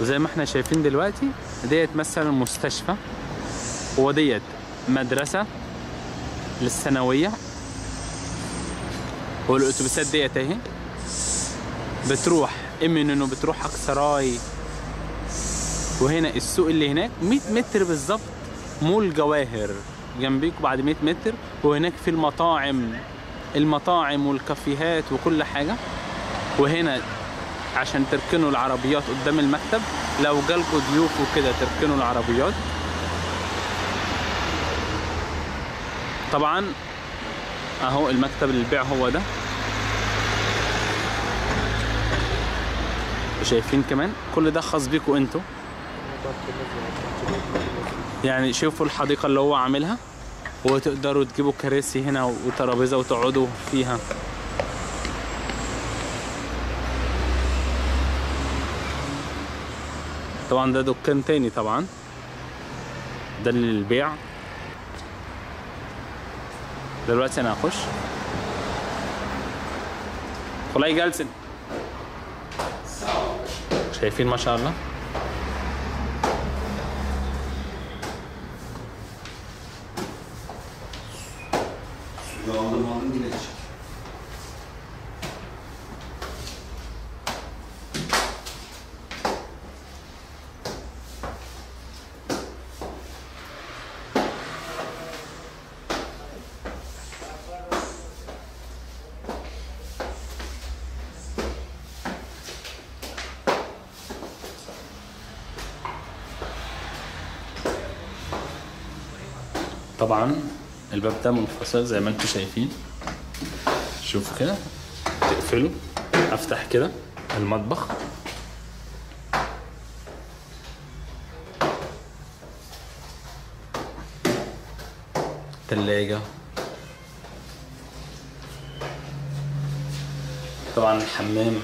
وزي ما احنا شايفين دلوقتي ديت مثلا مستشفى، وديت مدرسة للثانوية، والأتوبيسات ديت اهي بتروح إنه بتروح أقصراي. وهنا السوق اللي هناك 100 متر بالظبط، مول جواهر جنبيك بعد 100 متر. وهناك في المطاعم والكافيهات وكل حاجة. وهنا عشان تركنوا العربيات قدام المكتب، لو جالكوا ضيوف وكده تركنوا العربيات. طبعا اهو المكتب للبيع هو ده. شايفين كمان كل ده خاص بيكوا انتوا، يعني شوفوا الحديقة اللي هو عاملها، وتقدروا تجيبوا كراسي هنا وترابيزة وتقعدوا فيها. طبعا ده دكان تاني، طبعا ده اللي للبيع. دلوقتي انا هخش. خلاي جالسن، شايفين ما شاء الله. طبعا الباب ده منفصل زي ما انتم شايفين. شوفوا كده، تقفله، افتح كده المطبخ. تلاجة، طبعا الحمام.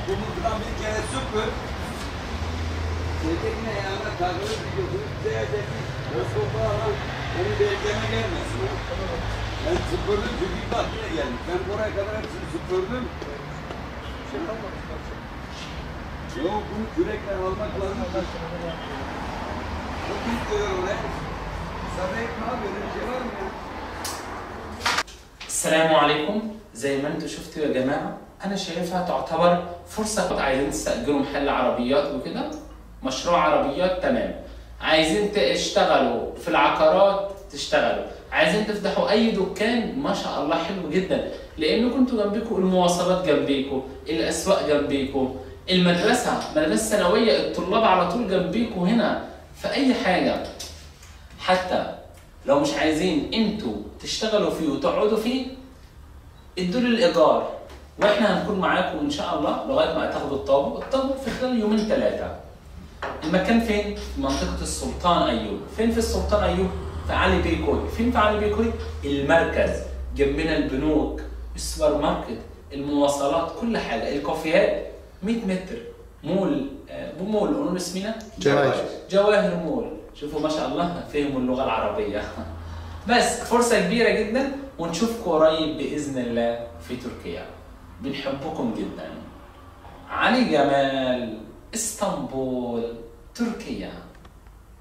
Kumuzdan bir kere süpür. Çetekine yanına takılı gidiyorsun. Zeyadeki Moskova onu bekleme gelmesin. Ben süpürdüm çünkü bak yine geldim. Ben buraya kadar hepsini süpürdüm. Yok bunu kürekle almak lazım. Çok iyi diyorum lan. Sana hep ne yapıyor? Bir şey var mı ya? السلام عليكم. زي ما انتم شفتوا يا جماعة، أنا شايفها تعتبر فرصة. عايزين تستأجروا محل عربيات وكده، مشروع عربيات، تمام. عايزين تشتغلوا في العقارات، تشتغلوا. عايزين تفتحوا أي دكان، ما شاء الله حلو جدا، لأنه كنتوا جنبيكم المواصلات، جنبيكم الأسواق، جنبيكم المدرسة، مدرسة ثانوية، الطلاب على طول جنبيكم هنا. في أي حاجة، حتى لو مش عايزين انتوا تشتغلوا فيه وتقعدوا فيه، ادوا لي الايجار، واحنا هنكون معاكم ان شاء الله لغايه ما تاخدوا الطابو في خلال يومين ثلاثه. المكان فين؟ في منطقه السلطان ايوب. فين في السلطان ايوب؟ في علي بيكوي. فين في علي بيكوي؟ المركز، جنبنا البنوك، السوبر ماركت، المواصلات، كل حاجه، الكافيهات. 100 متر، مول، مول قولوا اسمنا جواهر مول. شوفوا ما شاء الله فهموا اللغة العربية. بس فرصة كبيرة جدا، ونشوفكم قريب بإذن الله في تركيا. بنحبكم جدا. علي جمال، اسطنبول، تركيا.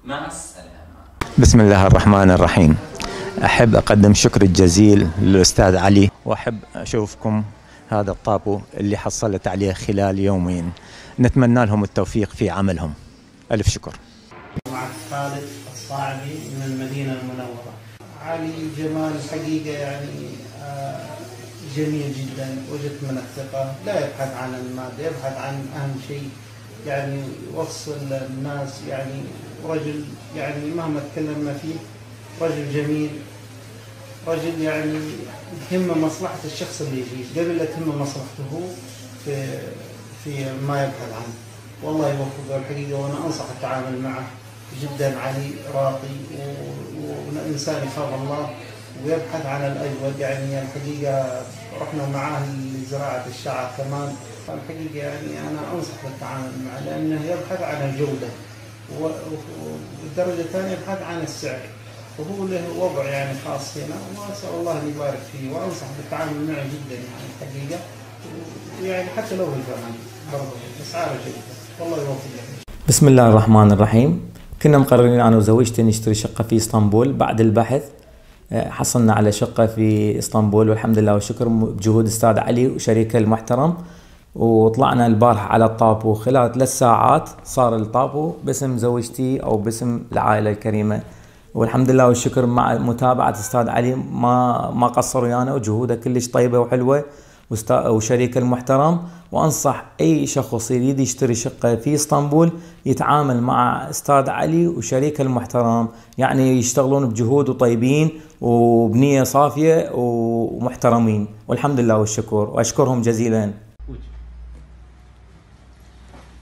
مع السلامة. بسم الله الرحمن الرحيم. أحب أقدم شكر الجزيل للأستاذ علي، وأحب أشوفكم هذا الطابو اللي حصلت عليه خلال يومين. نتمنى لهم التوفيق في عملهم. ألف شكر. مع خالد الصاعبي من المدينة المنورة. علي جمال حقيقة يعني جميل جدا، وجدت من الثقة، لا يبحث عن المادة، يبحث عن أهم شيء يعني يوصل الناس، يعني رجل يعني مهما تكلمنا فيه رجل جميل، رجل يعني تهمه مصلحة الشخص اللي يجي قبل لا تهمه مصلحته هو في ما يبحث عنه. والله يوفقه الحقيقة، وأنا أنصح التعامل معه جدا. علي راقي وإنسان يخاف الله ويبحث عن الأجود. يعني الحقيقة رحنا معاه لزراعة الشعر كمان. الحقيقة يعني أنا أنصح بالتعامل معه لأنه يبحث عن الجودة، والدرجة الثانية يبحث عن السعر، وهو له وضع يعني خاص هنا، وأسأل الله أن يبارك فيه. وأنصح بالتعامل معه جدا يعني الحقيقة، ويعني حتى لو الفرعي برضه أسعاره جيدة. والله يوفقك. بسم الله الرحمن الرحيم. كنا مقررين أنا وزوجتي نشتري شقة في اسطنبول. بعد البحث حصلنا على شقة في اسطنبول، والحمد لله والشكر بجهود أستاذ علي وشريكه المحترم. وطلعنا البارحة على الطابو، خلال 3 ساعات صار الطابو باسم زوجتي أو باسم العائلة الكريمة، والحمد لله والشكر مع متابعة أستاذ علي ما قصر ويانا، وجهوده كلش طيبة وحلوة وشريك المحترم. وأنصح أي شخص يريد يشتري شقة في اسطنبول يتعامل مع أستاذ علي وشريك المحترم، يعني يشتغلون بجهود وطيبين وبنية صافية ومحترمين، والحمد لله والشكر، وأشكرهم جزيلا.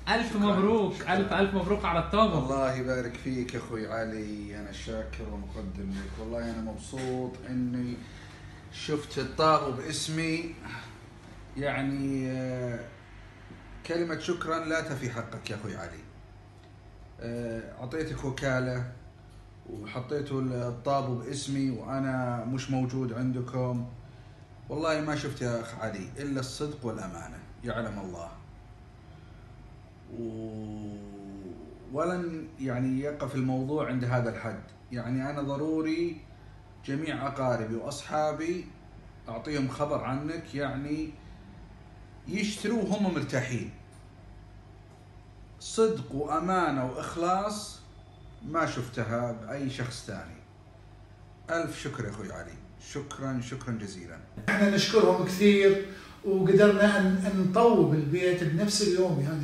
ألف مبروك، ألف مبروك على الطابة. الله يبارك فيك يا أخوي علي، أنا شاكر ومقدم لك. والله أنا مبسوط إني شفت الطابو باسمي. يعني كلمة شكرا لا تفي حقك يا أخوي علي. أعطيتك وكالة وحطيتوا الطابو باسمي وأنا مش موجود عندكم. والله ما شفت يا أخ علي إلا الصدق والأمانة، يعلم الله. ولن يعني يقف الموضوع عند هذا الحد. يعني أنا ضروري جميع أقاربي وأصحابي أعطيهم خبر عنك، يعني يشتروا وهم مرتاحين. صدق وأمانة وإخلاص ما شفتها بأي شخص ثاني. ألف شكر يا أخوي علي، شكرا شكرا جزيلا. احنا نشكرهم كثير، وقدرنا أن نطوب البيت بنفس اليوم.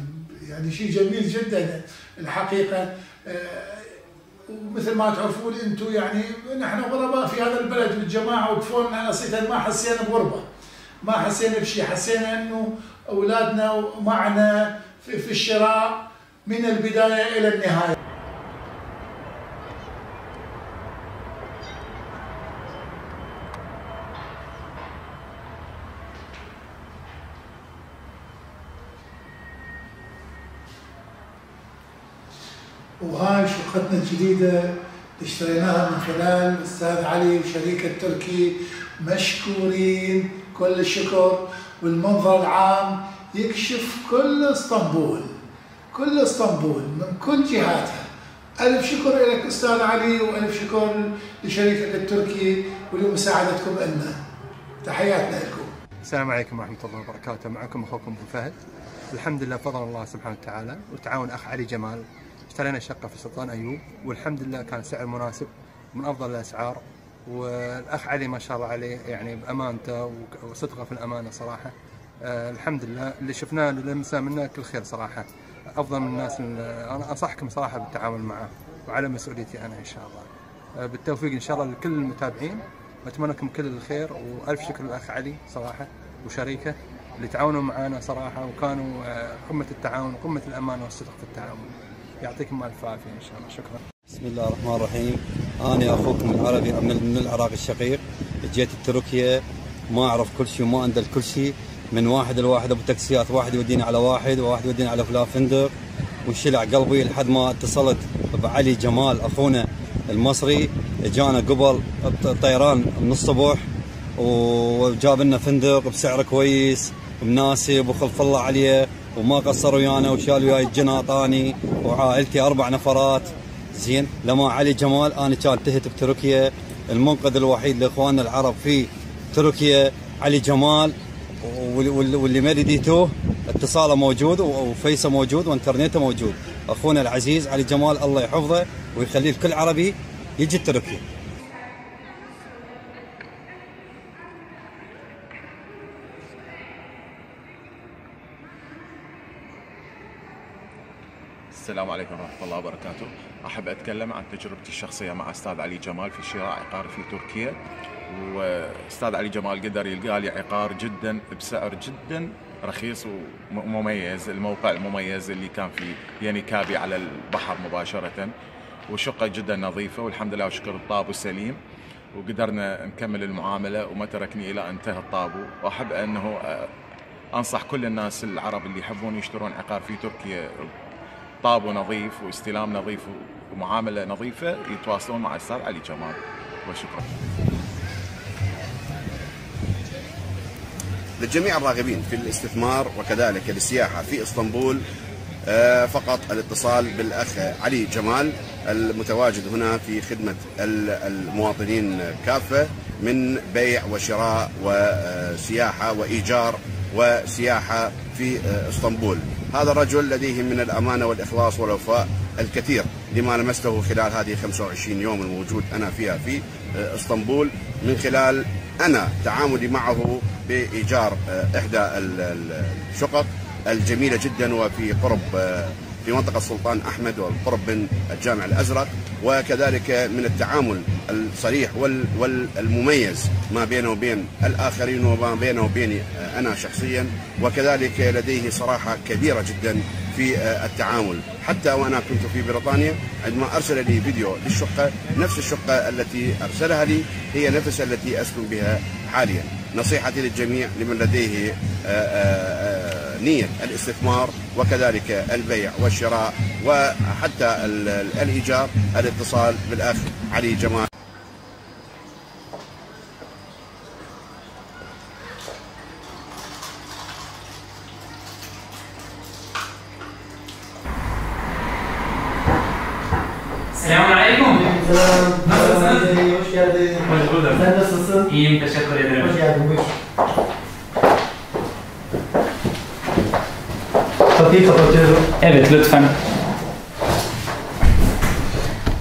يعني شيء جميل جدا الحقيقة. ومثل ما تعرفون انتم يعني نحن غرباء في هذا البلد، والجماعة وقفونا نصيحة، ما حسينا بغربة، ما حسينا بشيء. حسينا انه اولادنا معنا في الشراء من البداية الى النهاية. وهاي شقتنا الجديدة اللي اشتريناها من خلال الأستاذ علي وشريكه التركي، مشكورين كل الشكر. والمنظر العام يكشف كل اسطنبول، كل اسطنبول من كل جهاتها. ألف شكر لك أستاذ علي، وألف شكر لشريكك التركي ولمساعدتكم لنا. تحياتنا لكم. السلام عليكم ورحمة الله وبركاته. معكم أخوكم أبو فهد. الحمد لله بفضل الله سبحانه وتعالى وتعاون أخ علي جمال اشترينا شقة في سلطان أيوب، والحمد لله كان سعر مناسب من أفضل الأسعار. والأخ علي ما شاء الله عليه يعني بأمانته وصدقه في الأمانة صراحة. الحمد لله اللي شفناه اللي لمسناه منه كل خير صراحة. أفضل من الناس. أنا أنصحكم صراحة بالتعامل معه وعلى مسؤوليتي أنا إن شاء الله. بالتوفيق إن شاء الله لكل المتابعين، وأتمنى لكم كل الخير. وألف شكر للأخ علي صراحة وشريكه اللي تعاونوا معنا صراحة، وكانوا قمة التعاون وقمة الأمانة والصدق في التعامل. يعطيكم الف عافيه ان شاء الله. شكرا. بسم الله الرحمن الرحيم. انا اخوكم العربي من العراق الشقيق. جيت تركيا ما اعرف كل شيء وما اندل كل شيء، من واحد لواحد ابو تاكسيات، واحد يوديني على واحد وواحد يوديني على فلان فندق، وشلع قلبي لحد ما اتصلت بعلي جمال اخونا المصري. جانا قبل الطيران من الصبح وجاب لنا فندق بسعر كويس مناسب وخلف الله عليه، وما قصروا ويانا وشال وياي الجناطاني وعائلتي 4 نفرات. زين لما علي جمال انا كان تهت بتركيا، المنقذ الوحيد لاخواننا العرب في تركيا علي جمال، واللي ما رديتوه اتصاله موجود وفيسه موجود وانترنته موجود. اخونا العزيز علي جمال الله يحفظه ويخليه لكل عربي يجي تركيا. السلام عليكم ورحمة الله وبركاته. أحب أتكلم عن تجربتي الشخصية مع أستاذ علي جمال في شراء عقار في تركيا. وأستاذ علي جمال قدر يلقى لي عقار جدا بسعر جدا رخيص ومميز، الموقع المميز اللي كان فيه يعني كابي على البحر مباشرة، وشقة جدا نظيفة والحمد لله وشكر الطابو سليم، وقدرنا نكمل المعاملة وما تركني إلى أن انتهى الطابو. وأحب أنه أنصح كل الناس العرب اللي يحبون يشترون عقار في تركيا طابو نظيف واستلام نظيف ومعاملة نظيفة يتواصلون مع الأستاذ علي جمال. وشكرا للجميع الراغبين في الاستثمار وكذلك السياحة في اسطنبول. فقط الاتصال بالأخ علي جمال المتواجد هنا في خدمة المواطنين كافة من بيع وشراء وسياحة وإيجار وسياحة في اسطنبول. هذا الرجل لديه من الأمانة والإخلاص والوفاء الكثير لما لمسته خلال هذه 25 يوم الموجود أنا فيها في اسطنبول، من خلال أنا تعاملي معه بإيجار إحدى الشقق الجميلة جدا وفي قرب في منطقة السلطان أحمد والقرب من الجامع الأزرق، وكذلك من التعامل الصريح والمميز ما بينه وبين الآخرين وما بينه وبيني أنا شخصيا، وكذلك لديه صراحة كبيرة جدا في التعامل. حتى وأنا كنت في بريطانيا عندما أرسل لي فيديو للشقة، نفس الشقة التي أرسلها لي هي نفس التي أسكن بها حاليا. نصيحتي للجميع لمن لديه نية الاستثمار وكذلك البيع والشراء وحتى الإيجار الاتصال بالأخ علي جمال. Selamun Aleyküm. Selam. Nasılsın? Hoş geldin. Hoş bulduk. Sen nasılsın? İyiyim, teşekkür ederim. Hoş geldin, buyur. Kapıyı kapatıyorum. Evet, lütfen.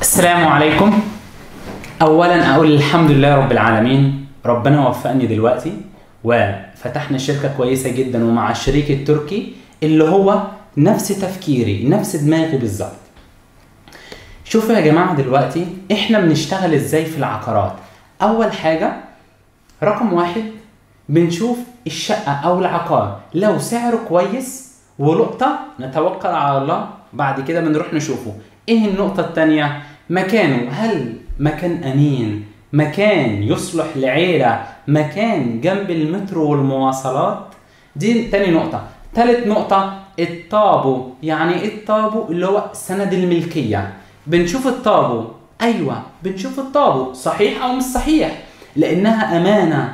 السلام عليكم. أولا أقول الحمد لله رب العالمين، ربنا وفقني دلوقتي وفتحنا شركة كويسة جدا ومع الشريك التركي اللي هو نفس تفكيري نفس دماغي بالظبط. شوفوا يا جماعة دلوقتي احنا بنشتغل ازاي في العقارات. اول حاجة رقم واحد بنشوف الشقة او العقار لو سعره كويس ولقطة نتوكل على الله، بعد كده بنروح نشوفه ايه النقطة التانية، مكانه، هل مكان امين، مكان يصلح لعيلة، مكان جنب المترو والمواصلات. دي تاني نقطة. تالت نقطة الطابو. يعني ايه الطابو؟ اللي هو سند الملكية. بنشوف الطابو، ايوه بنشوف الطابو صحيح او مش صحيح لانها امانه.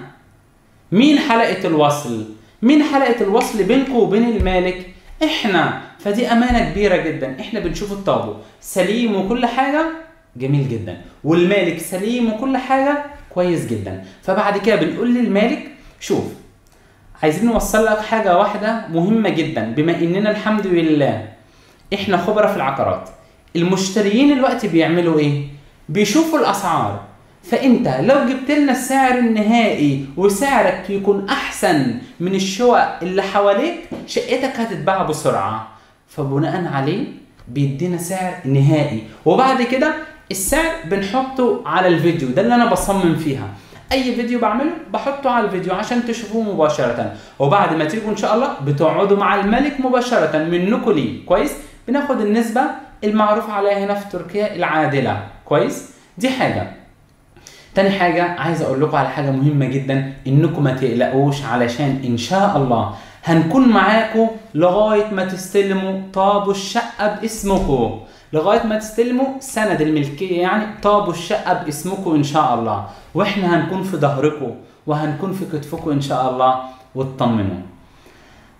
مين حلقه الوصل؟ مين حلقه الوصل بينكم وبين المالك؟ احنا. فدي امانه كبيره جدا. احنا بنشوف الطابو سليم وكل حاجه جميل جدا، والمالك سليم وكل حاجه كويس جدا. فبعد كده بنقول للمالك شوف عايزين نوصل لك حاجه واحده مهمه جدا، بما اننا الحمد لله احنا خبره في العقارات. المشتريين الوقت بيعملوا ايه؟ بيشوفوا الاسعار. فانت لو جبت لنا السعر النهائي وسعرك يكون احسن من الشقق اللي حواليك، شقتك هتتباع بسرعه. فبناء عليه بيدينا سعر نهائي، وبعد كده السعر بنحطه على الفيديو. ده اللي انا بصمم فيها. اي فيديو بعمله بحطه على الفيديو عشان تشوفوه مباشره، وبعد ما تيجوا ان شاء الله بتقعدوا مع الملك مباشره منكم ليه. كويس؟ بناخد النسبه المعروف عليها هنا في تركيا العادلة. كويس؟ دي حاجة. تاني حاجة عايز اقول لكم على حاجة مهمة جدا، انكم ما تقلقوش علشان ان شاء الله هنكون معاكم لغاية ما تستلموا طابو الشقة باسمكم، لغاية ما تستلموا سند الملكية، يعني طابو الشقة باسمكم ان شاء الله، واحنا هنكون في ظهركم وهنكون في كتفكم ان شاء الله، واطمنوا.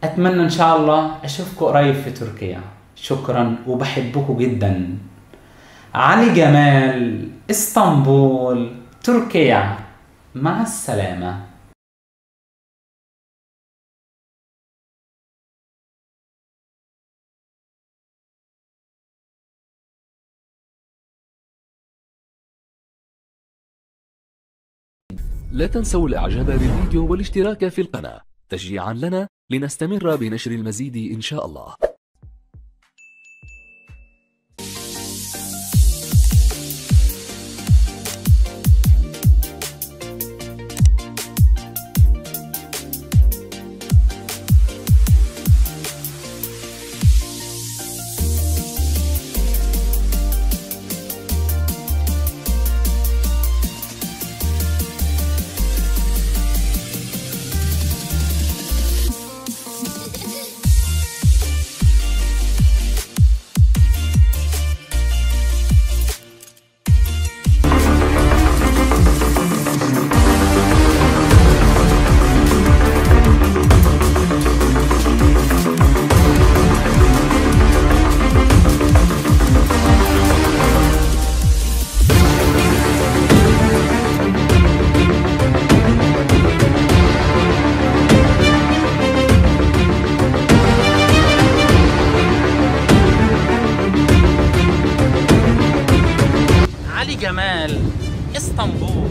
اتمنى ان شاء الله اشوفكم قريب في تركيا. شكرا وبحبكم جدا. علي جمال، اسطنبول، تركيا. مع السلامة. لا تنسوا الاعجاب بالفيديو والاشتراك في القناة تشجيعا لنا لنستمر بنشر المزيد إن شاء الله. اسطنبول.